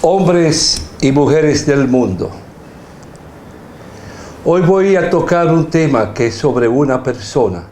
Hombres y mujeres del mundo. Hoy voy a tocar un tema que es sobre una persona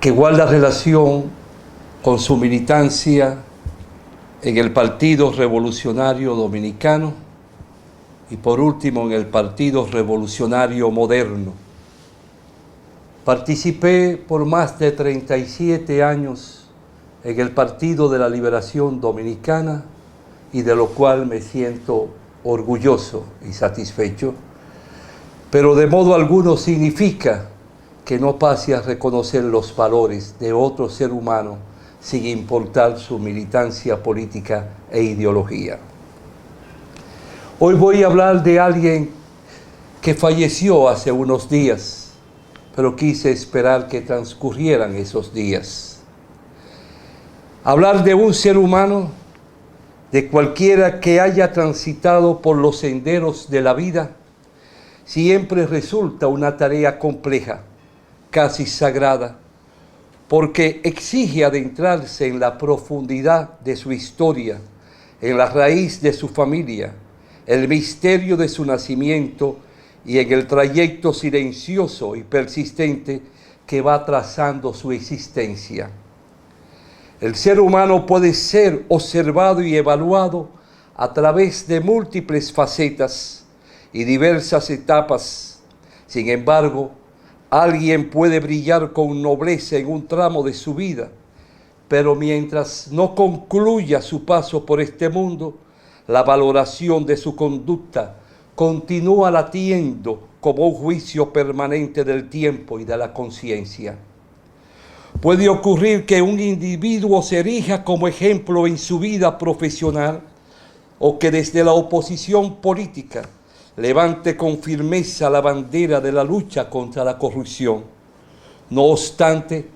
que guarda relación con su militancia en el Partido Revolucionario Dominicano y por último en el Partido Revolucionario Moderno. Participé por más de 37 años en el Partido de la Liberación Dominicana y de lo cual me siento orgulloso y satisfecho, pero de modo alguno significa que no pase a reconocer los valores de otro ser humano sin importar su militancia política e ideología. Hoy voy a hablar de alguien que falleció hace unos días, pero quise esperar que transcurrieran esos días. Hablar de un ser humano, de cualquiera que haya transitado por los senderos de la vida, siempre resulta una tarea compleja, casi sagrada, porque exige adentrarse en la profundidad de su historia, en la raíz de su familia, el misterio de su nacimiento y en el trayecto silencioso y persistente que va trazando su existencia. El ser humano puede ser observado y evaluado a través de múltiples facetas y diversas etapas. Sin embargo, alguien puede brillar con nobleza en un tramo de su vida, pero mientras no concluya su paso por este mundo, la valoración de su conducta continúa latiendo como un juicio permanente del tiempo y de la conciencia. Puede ocurrir que un individuo se erija como ejemplo en su vida profesional o que desde la oposición política levante con firmeza la bandera de la lucha contra la corrupción. No obstante,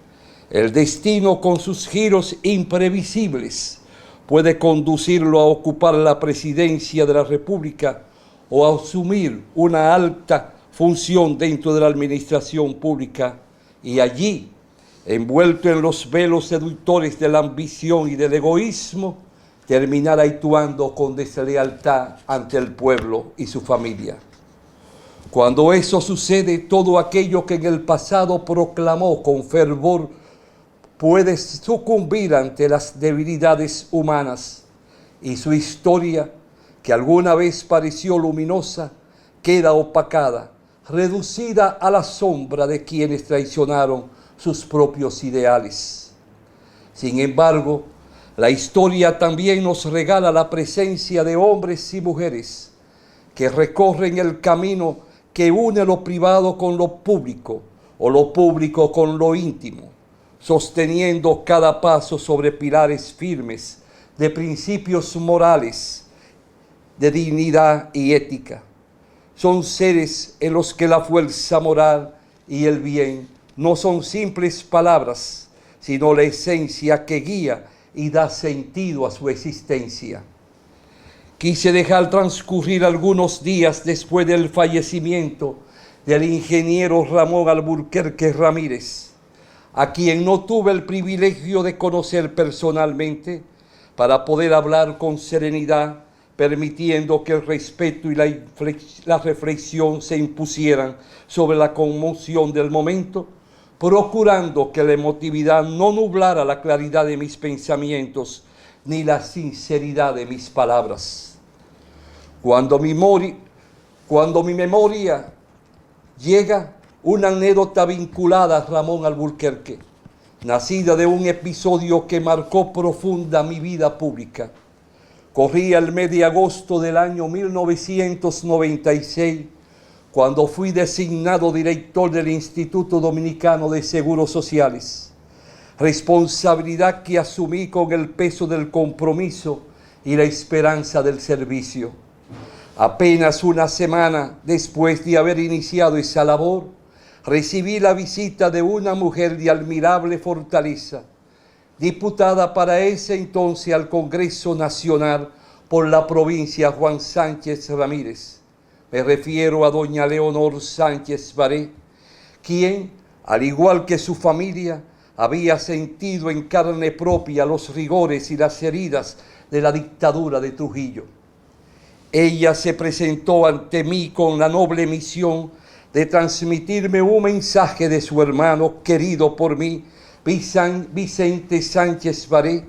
el destino con sus giros imprevisibles puede conducirlo a ocupar la presidencia de la República o a asumir una alta función dentro de la administración pública y allí, envuelto en los velos seductores de la ambición y del egoísmo, terminar actuando con deslealtad ante el pueblo y su familia. Cuando eso sucede, todo aquello que en el pasado proclamó con fervor puede sucumbir ante las debilidades humanas y su historia, que alguna vez pareció luminosa, queda opacada, reducida a la sombra de quienes traicionaron sus propios ideales. Sin embargo, la historia también nos regala la presencia de hombres y mujeres que recorren el camino que une lo privado con lo público o lo público con lo íntimo, sosteniendo cada paso sobre pilares firmes de principios morales, de dignidad y ética. Son seres en los que la fuerza moral y el bien no son simples palabras, sino la esencia que guía y da sentido a su existencia. Quise dejar transcurrir algunos días después del fallecimiento del ingeniero Ramón Alburquerque Ramírez, a quien no tuve el privilegio de conocer personalmente, para poder hablar con serenidad, permitiendo que el respeto y la reflexión se impusieran sobre la conmoción del momento, procurando que la emotividad no nublara la claridad de mis pensamientos ni la sinceridad de mis palabras. Cuando mi memoria llega una anécdota vinculada a Ramón Alburquerque, nacida de un episodio que marcó profunda mi vida pública. Corría el mes de agosto del año 1996, cuando fui designado director del Instituto Dominicano de Seguros Sociales, responsabilidad que asumí con el peso del compromiso y la esperanza del servicio. Apenas una semana después de haber iniciado esa labor, recibí la visita de una mujer de admirable fortaleza, diputada para ese entonces al Congreso Nacional por la provincia Juan Sánchez Ramírez. Me refiero a doña Leonor Sánchez Baré, quien, al igual que su familia, había sentido en carne propia los rigores y las heridas de la dictadura de Trujillo. Ella se presentó ante mí con la noble misión de transmitirme un mensaje de su hermano querido por mí, Vicente Sánchez Varé,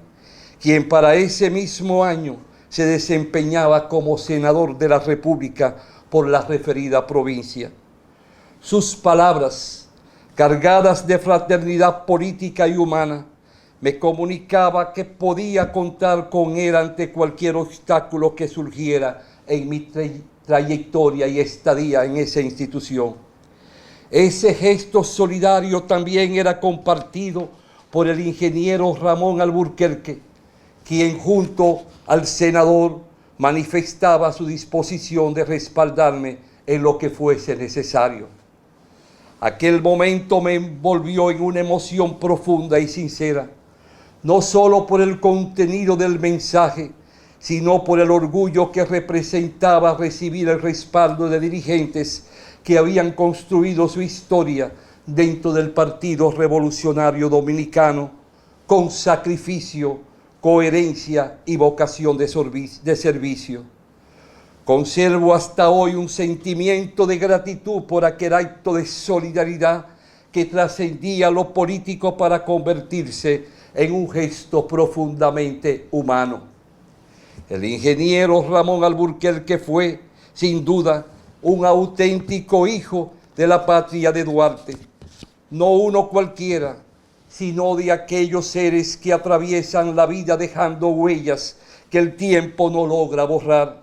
quien para ese mismo año se desempeñaba como senador de la República por la referida provincia. Sus palabras, cargadas de fraternidad política y humana, me comunicaba que podía contar con él ante cualquier obstáculo que surgiera en mi trayectoria y estadía en esa institución. Ese gesto solidario también era compartido por el ingeniero Ramón Alburquerque, quien junto al senador manifestaba su disposición de respaldarme en lo que fuese necesario. Aquel momento me envolvió en una emoción profunda y sincera, no solo por el contenido del mensaje, sino por el orgullo que representaba recibir el respaldo de dirigentes que habían construido su historia dentro del Partido Revolucionario Dominicano con sacrificio, coherencia y vocación de servicio. Conservo hasta hoy un sentimiento de gratitud por aquel acto de solidaridad que trascendía lo político para convertirse en un gesto profundamente humano. El ingeniero Ramón Alburquerque fue, sin duda, un auténtico hijo de la patria de Duarte, no uno cualquiera, sino de aquellos seres que atraviesan la vida dejando huellas que el tiempo no logra borrar.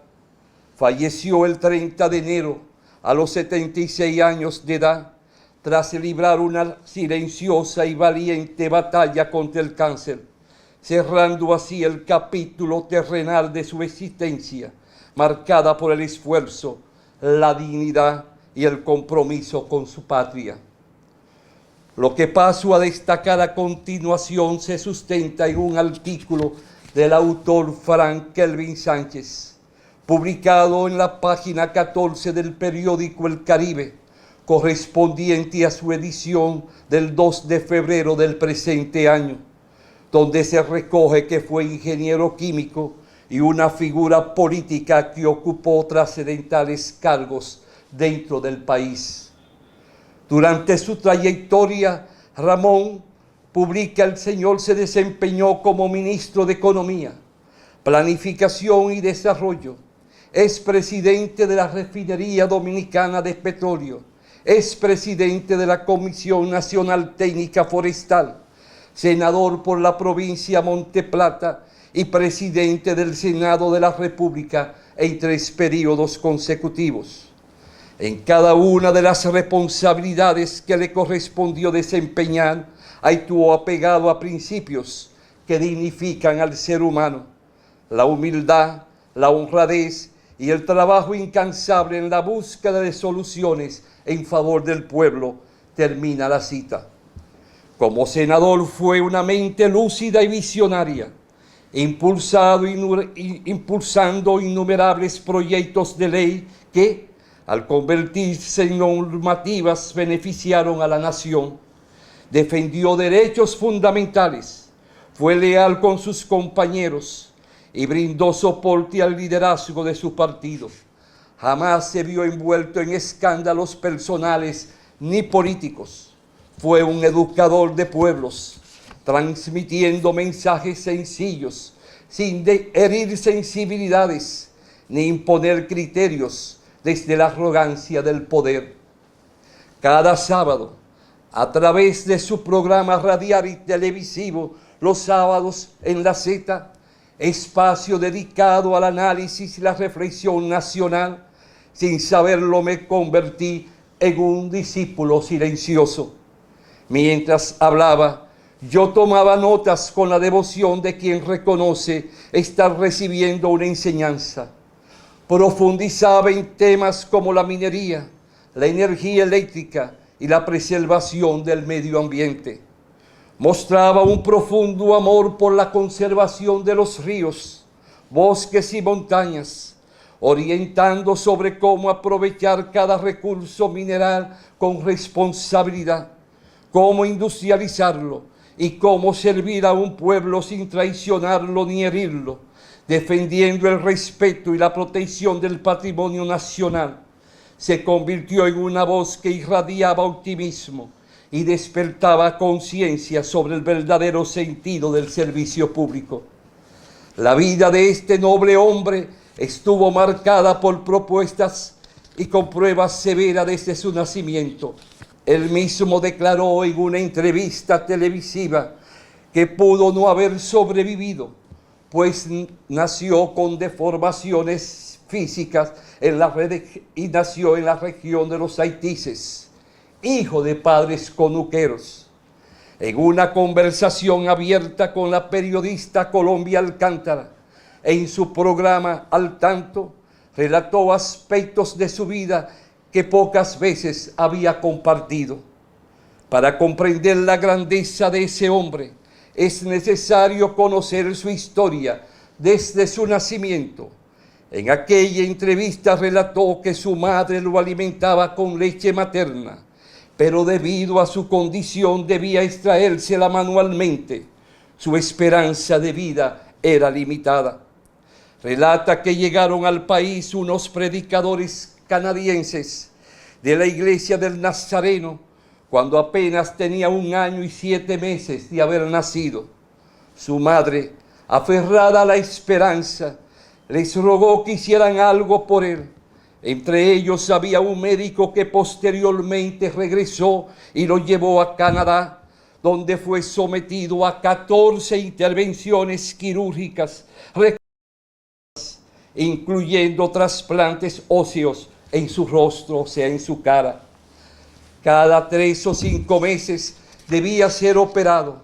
Falleció el 30 de enero a los 76 años de edad, tras librar una silenciosa y valiente batalla contra el cáncer, cerrando así el capítulo terrenal de su existencia, marcada por el esfuerzo, la dignidad y el compromiso con su patria. Lo que paso a destacar a continuación se sustenta en un artículo del autor Frank Kelvin Sánchez, publicado en la página 14 del periódico El Caribe, correspondiente a su edición del 2 de febrero del presente año, donde se recoge que fue ingeniero químico y una figura política que ocupó trascendentales cargos dentro del país. Durante su trayectoria, Ramón publica: el señor se desempeñó como ministro de Economía, Planificación y Desarrollo, es presidente de la Refinería Dominicana de Petróleo, es presidente de la Comisión Nacional Técnica Forestal, senador por la provincia Monte Plata y presidente del Senado de la República en 3 periodos consecutivos. En cada una de las responsabilidades que le correspondió desempeñar, actuó apegado a principios que dignifican al ser humano: la humildad, la honradez y el trabajo incansable en la búsqueda de soluciones en favor del pueblo. Termina la cita. Como senador fue una mente lúcida y visionaria, impulsando innumerables proyectos de ley que, al convertirse en normativas, beneficiaron a la nación. Defendió derechos fundamentales, fue leal con sus compañeros y brindó soporte al liderazgo de su partido. Jamás se vio envuelto en escándalos personales ni políticos. Fue un educador de pueblos, transmitiendo mensajes sencillos, sin herir sensibilidades ni imponer criterios desde la arrogancia del poder. Cada sábado, a través de su programa radial y televisivo, los sábados en la Z, espacio dedicado al análisis y la reflexión nacional, sin saberlo me convertí en un discípulo silencioso. Mientras hablaba, yo tomaba notas con la devoción de quien reconoce estar recibiendo una enseñanza. Profundizaba en temas como la minería, la energía eléctrica y la preservación del medio ambiente. Mostraba un profundo amor por la conservación de los ríos, bosques y montañas, orientando sobre cómo aprovechar cada recurso mineral con responsabilidad, cómo industrializarlo y cómo servir a un pueblo sin traicionarlo ni herirlo, defendiendo el respeto y la protección del patrimonio nacional, se convirtió en una voz que irradiaba optimismo y despertaba conciencia sobre el verdadero sentido del servicio público. La vida de este noble hombre estuvo marcada por propuestas y con pruebas severas desde su nacimiento. Él mismo declaró en una entrevista televisiva que pudo no haber sobrevivido, pues nació con deformaciones físicas y nació en la región de los Haitises, hijo de padres conuqueros. En una conversación abierta con la periodista Colombia Alcántara, en su programa Al Tanto, relató aspectos de su vida que pocas veces había compartido. Para comprender la grandeza de ese hombre, es necesario conocer su historia desde su nacimiento. En aquella entrevista relató que su madre lo alimentaba con leche materna, pero debido a su condición debía extraérsela manualmente. Su esperanza de vida era limitada. Relata que llegaron al país unos predicadores canadienses de la iglesia del Nazareno cuando apenas tenía 1 año y 7 meses de haber nacido. Su madre, aferrada a la esperanza, les rogó que hicieran algo por él. Entre ellos había un médico que posteriormente regresó y lo llevó a Canadá, donde fue sometido a 14 intervenciones quirúrgicas, incluyendo trasplantes óseos en su rostro, o sea, en su cara. Cada 3 o 5 meses debía ser operado.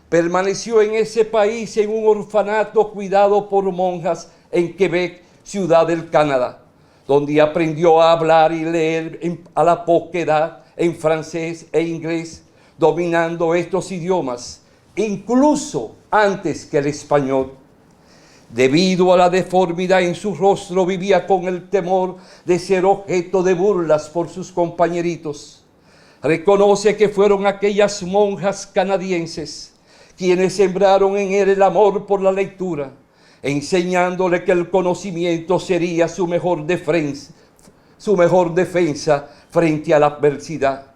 Permaneció en ese país en un orfanato cuidado por monjas en Quebec, ciudad del Canadá, donde aprendió a hablar y leer a la poca edad en francés e inglés, dominando estos idiomas, incluso antes que el español. Debido a la deformidad en su rostro, vivía con el temor de ser objeto de burlas por sus compañeritos. Reconoce que fueron aquellas monjas canadienses quienes sembraron en él el amor por la lectura, enseñándole que el conocimiento sería su mejor defensa frente a la adversidad.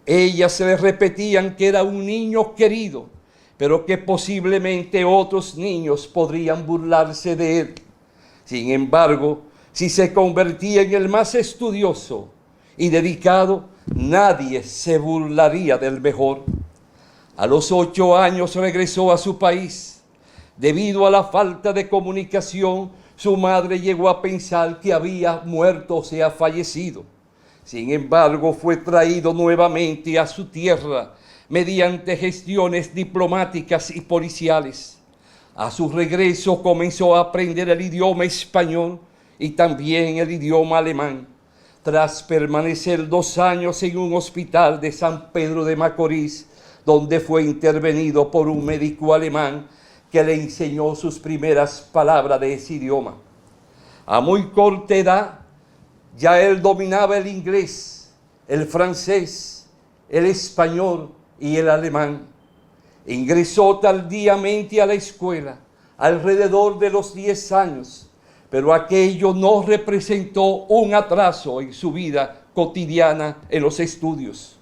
Ellas le repetían que era un niño querido, pero que posiblemente otros niños podrían burlarse de él. Sin embargo, si se convertía en el más estudioso y dedicado, nadie se burlaría del mejor. A los 8 años regresó a su país. Debido a la falta de comunicación, su madre llegó a pensar que había muerto, o sea, fallecido. Sin embargo, fue traído nuevamente a su tierra mediante gestiones diplomáticas y policiales. A su regreso comenzó a aprender el idioma español y también el idioma alemán. Tras permanecer 2 años en un hospital de San Pedro de Macorís, donde fue intervenido por un médico alemán que le enseñó sus primeras palabras de ese idioma. A muy corta edad, ya él dominaba el inglés, el francés, el español y el alemán. Ingresó tardíamente a la escuela, alrededor de los 10 años, pero aquello no representó un atraso en su vida cotidiana en los estudios.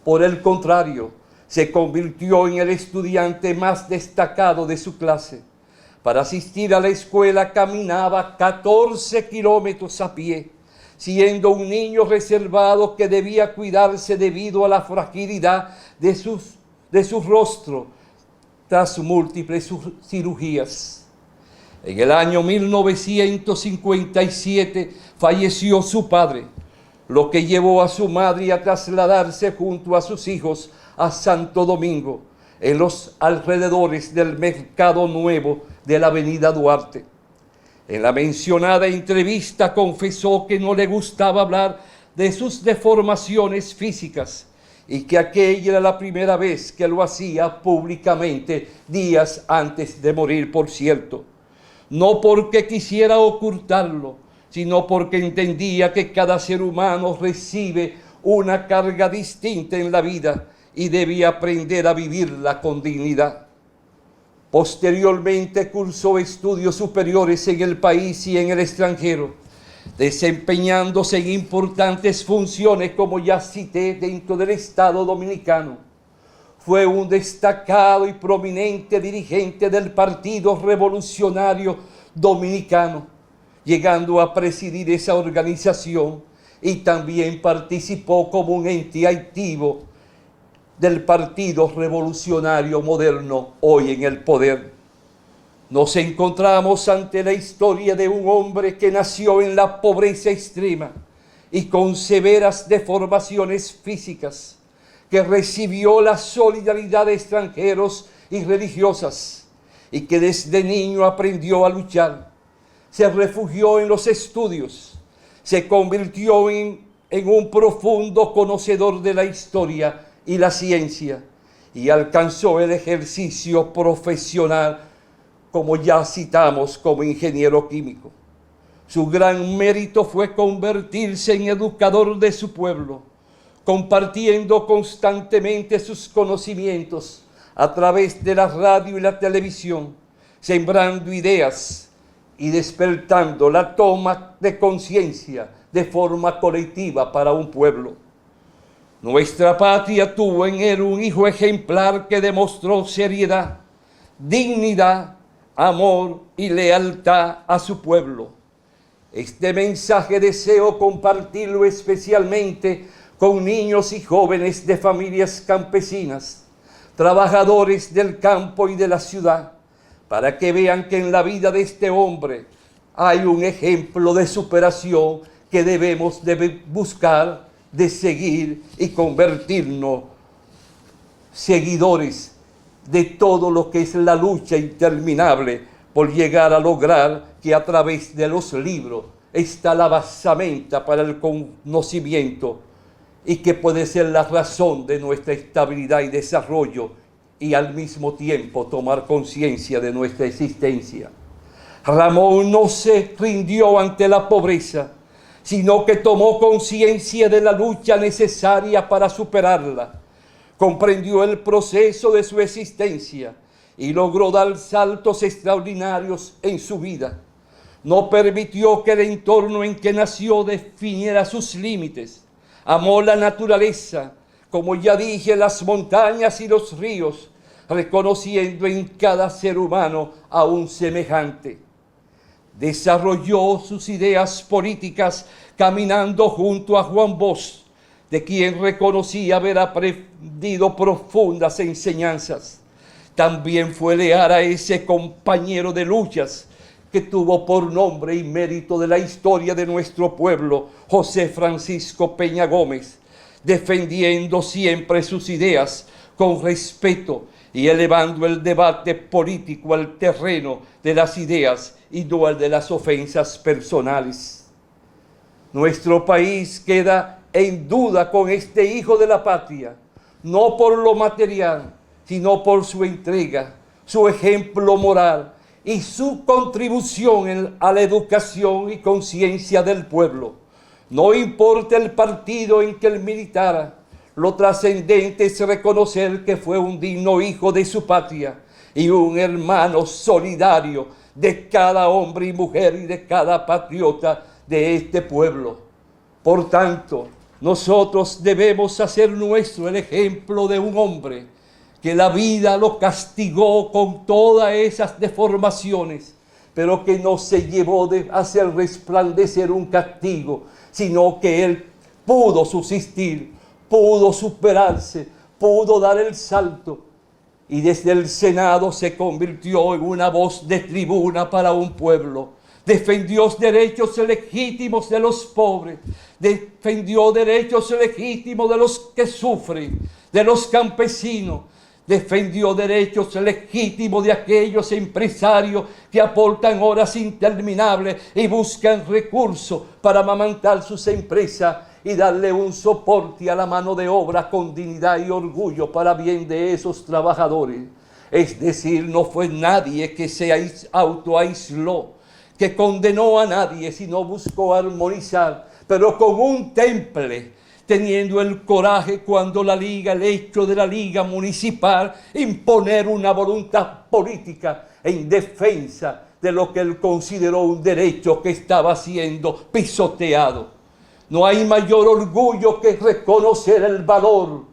Por el contrario, se convirtió en el estudiante más destacado de su clase. Para asistir a la escuela caminaba 14 kilómetros a pie, siendo un niño reservado que debía cuidarse debido a la fragilidad de su rostro tras múltiples cirugías. En el año 1957 falleció su padre, lo que llevó a su madre a trasladarse junto a sus hijos a Santo Domingo, en los alrededores del Mercado Nuevo de la Avenida Duarte. En la mencionada entrevista confesó que no le gustaba hablar de sus deformaciones físicas y que aquella era la primera vez que lo hacía públicamente, días antes de morir, por cierto. No porque quisiera ocultarlo, sino porque entendía que cada ser humano recibe una carga distinta en la vida y debía aprender a vivirla con dignidad. Posteriormente cursó estudios superiores en el país y en el extranjero, desempeñándose en importantes funciones, como ya cité, dentro del Estado dominicano. Fue un destacado y prominente dirigente del Partido Revolucionario Dominicano, llegando a presidir esa organización, y también participó como un ente activo del Partido Revolucionario Moderno, hoy en el poder. Nos encontramos ante la historia de un hombre que nació en la pobreza extrema y con severas deformaciones físicas, que recibió la solidaridad de extranjeros y religiosas, y que desde niño aprendió a luchar. Se refugió en los estudios, se convirtió en un profundo conocedor de la historia y la ciencia, y alcanzó el ejercicio profesional, como ya citamos, como ingeniero químico. Su gran mérito fue convertirse en educador de su pueblo, compartiendo constantemente sus conocimientos a través de la radio y la televisión, sembrando ideas y despertando la toma de conciencia de forma colectiva para un pueblo. Nuestra patria tuvo en él un hijo ejemplar que demostró seriedad, dignidad, amor y lealtad a su pueblo. Este mensaje deseo compartirlo especialmente con niños y jóvenes de familias campesinas, trabajadores del campo y de la ciudad, para que vean que en la vida de este hombre hay un ejemplo de superación que debemos de buscar, de seguir y convertirnos seguidores de todo lo que es la lucha interminable por llegar a lograr que a través de los libros está la basamenta para el conocimiento, y que puede ser la razón de nuestra estabilidad y desarrollo, y al mismo tiempo tomar conciencia de nuestra existencia. Ramón no se rindió ante la pobreza, sino que tomó conciencia de la lucha necesaria para superarla. Comprendió el proceso de su existencia y logró dar saltos extraordinarios en su vida. No permitió que el entorno en que nació definiera sus límites. Amó la naturaleza, como ya dije, las montañas y los ríos, reconociendo en cada ser humano a un semejante. Desarrolló sus ideas políticas caminando junto a Juan Bosch, de quien reconocía haber aprendido profundas enseñanzas. También fue leal a ese compañero de luchas que tuvo por nombre y mérito de la historia de nuestro pueblo, José Francisco Peña Gómez, defendiendo siempre sus ideas con respeto y elevando el debate político al terreno de las ideas y no al de las ofensas personales. Nuestro país queda en duda con este hijo de la patria, no por lo material, sino por su entrega, su ejemplo moral y su contribución a la educación y conciencia del pueblo. No importa el partido en que él militara, lo trascendente es reconocer que fue un digno hijo de su patria y un hermano solidario de cada hombre y mujer y de cada patriota de este pueblo. Por tanto, nosotros debemos hacer nuestro el ejemplo de un hombre que la vida lo castigó con todas esas deformaciones, pero que no se llevó de hacer resplandecer un castigo, sino que él pudo subsistir, pudo superarse, pudo dar el salto, y desde el Senado se convirtió en una voz de tribuna para un pueblo. Defendió derechos legítimos de los pobres, defendió derechos legítimos de los que sufren, de los campesinos, defendió derechos legítimos de aquellos empresarios que aportan horas interminables y buscan recursos para amamantar sus empresas y darle un soporte a la mano de obra con dignidad y orgullo para bien de esos trabajadores. Es decir, no fue nadie que se autoaisló, que condenó a nadie, sino buscó armonizar, pero con un temple teniendo el coraje cuando el hecho de la Liga Municipal, imponer una voluntad política en defensa de lo que él consideró un derecho que estaba siendo pisoteado. No hay mayor orgullo que reconocer el valor,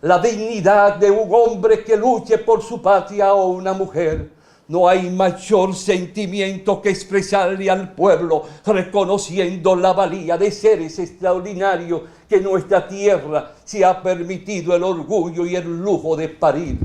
la dignidad de un hombre que luche por su patria o una mujer. No hay mayor sentimiento que expresarle al pueblo, reconociendo la valía de seres extraordinarios que nuestra tierra se ha permitido el orgullo y el lujo de parir.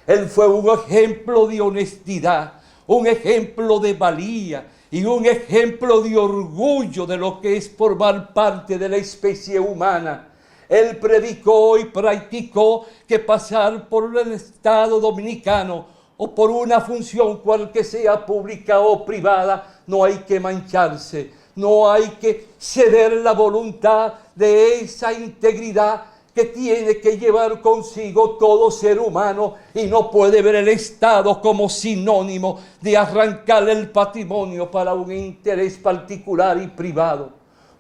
Él fue un ejemplo de honestidad, un ejemplo de valía y un ejemplo de orgullo de lo que es formar parte de la especie humana. Él predicó y practicó que pasar por el Estado Dominicano o por una función cual que sea pública o privada, no hay que mancharse, no hay que ceder la voluntad de esa integridad que tiene que llevar consigo todo ser humano, y no puede ver el Estado como sinónimo de arrancarle el patrimonio para un interés particular y privado.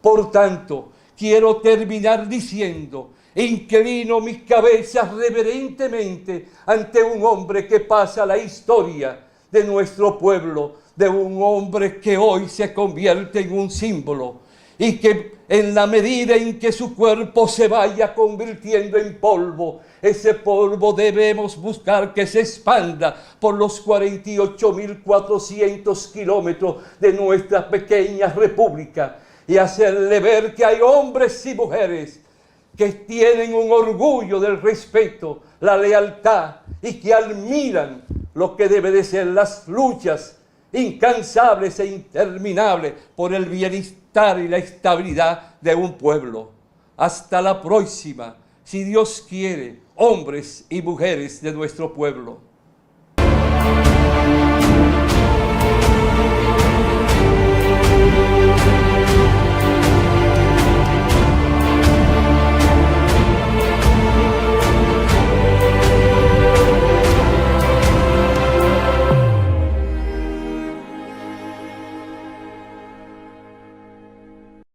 Por tanto, quiero terminar diciendo: inclino mi cabeza reverentemente ante un hombre que pasa la historia de nuestro pueblo, de un hombre que hoy se convierte en un símbolo, y que en la medida en que su cuerpo se vaya convirtiendo en polvo, ese polvo debemos buscar que se expanda por los 48.400 kilómetros de nuestra pequeña república, y hacerle ver que hay hombres y mujeres que tienen un orgullo del respeto, la lealtad, y que admiran lo que debe de ser las luchas incansables e interminables por el bienestar y la estabilidad de un pueblo. Hasta la próxima, si Dios quiere, hombres y mujeres de nuestro pueblo.